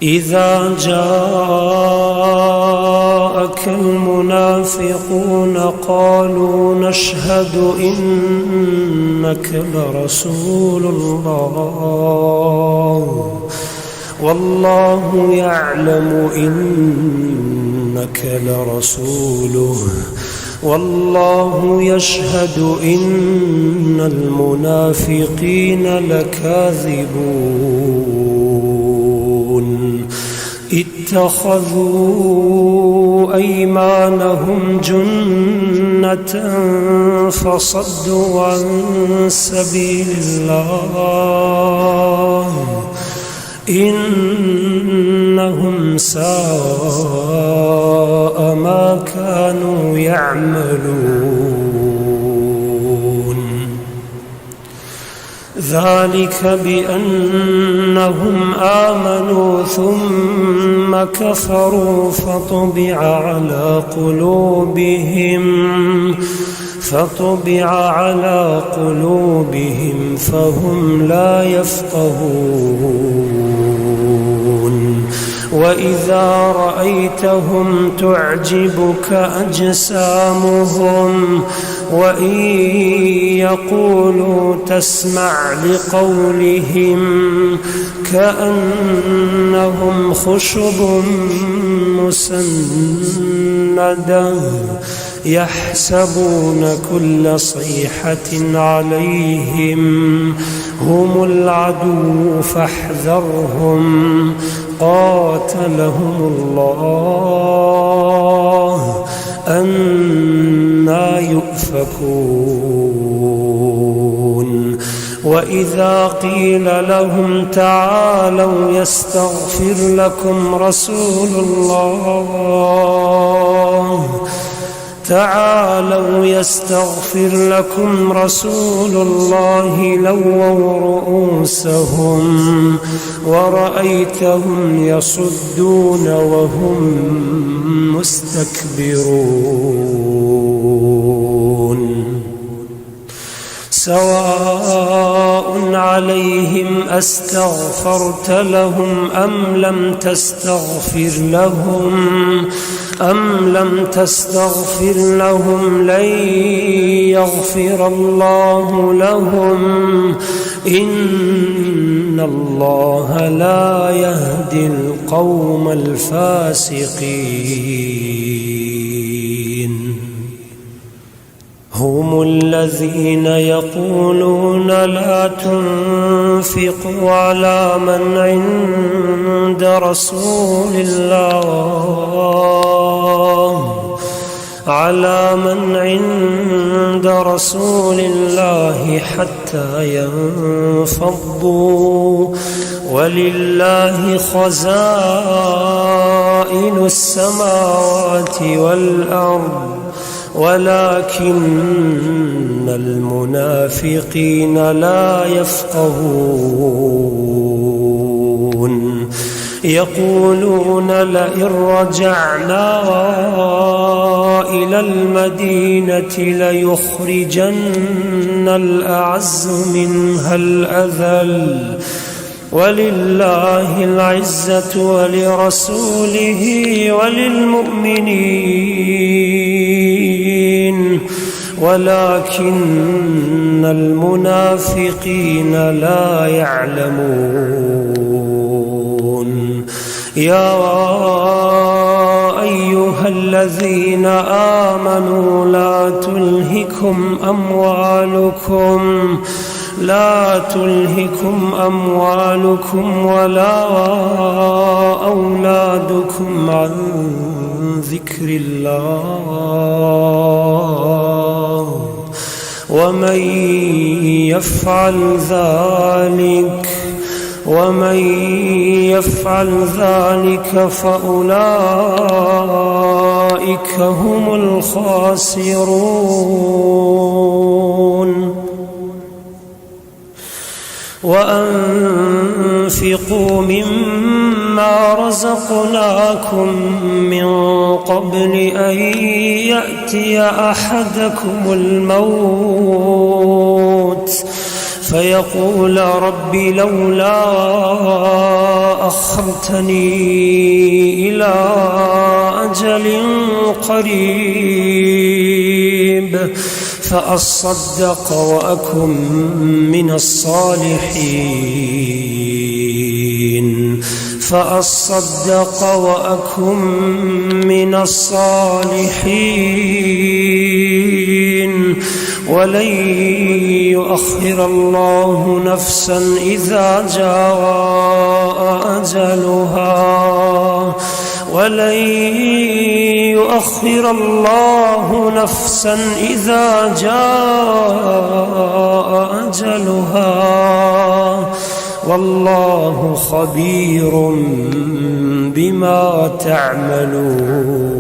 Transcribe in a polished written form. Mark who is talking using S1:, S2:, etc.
S1: إذا جاءك المنافقون قالوا نشهد إنك لرسول الله والله يعلم إنك لرسوله والله يشهد إن المنافقين لكاذبون اتخذوا أيمانهم جنة فصدوا عن سبيل الله إنهم ساء ما كانوا يعملون ذلك بأنهم آمنوا ثم كفروا فطبع على قلوبهم فهم لا يفقهون وإذا رأيتهم تعجبك أجسامهم وإن يقولوا تسمع لقولهم كأنهم خشب مسندة يحسبون كل صيحة عليهم هم العدو فاحذرهم قاتلهم الله أنى يؤفكون وإذا قيل لهم تعالوا يستغفر لكم رسول الله لووا رؤوسهم ورأيتهم يصدون وهم مستكبرون سواء عليهم أستغفرت لهم أم لم تستغفر لهم لن يغفر الله لهم إن الله لا يهدي القوم الفاسقين هم الذين يقولون لا تنفقوا على من عند رسول الله حتى ينفضوا ولله خزائن السماوات والأرض ولكن المنافقين لا يفقهون يقولون لئن رجعنا إلى المدينة ليخرجن الأعز منها الأذل ولله العزة ولرسوله وللمؤمنين ولكن المنافقين لا يعلمون يا أيها الذين آمنوا لا تلهكم أموالكم ولا أولادكم عن ذكر الله ومن يفعل ذلك فأولئك هم الخاسرون وأنفقوا مما رزقناكم من قبل أن يأتي أحدكم الموت فيقول رب لولا أخرتني إلى أجل قريب فأصدق وأكن من الصالحين ولن يؤخر الله نفسا إذا جاء أجلها والله خبير بما تعملون.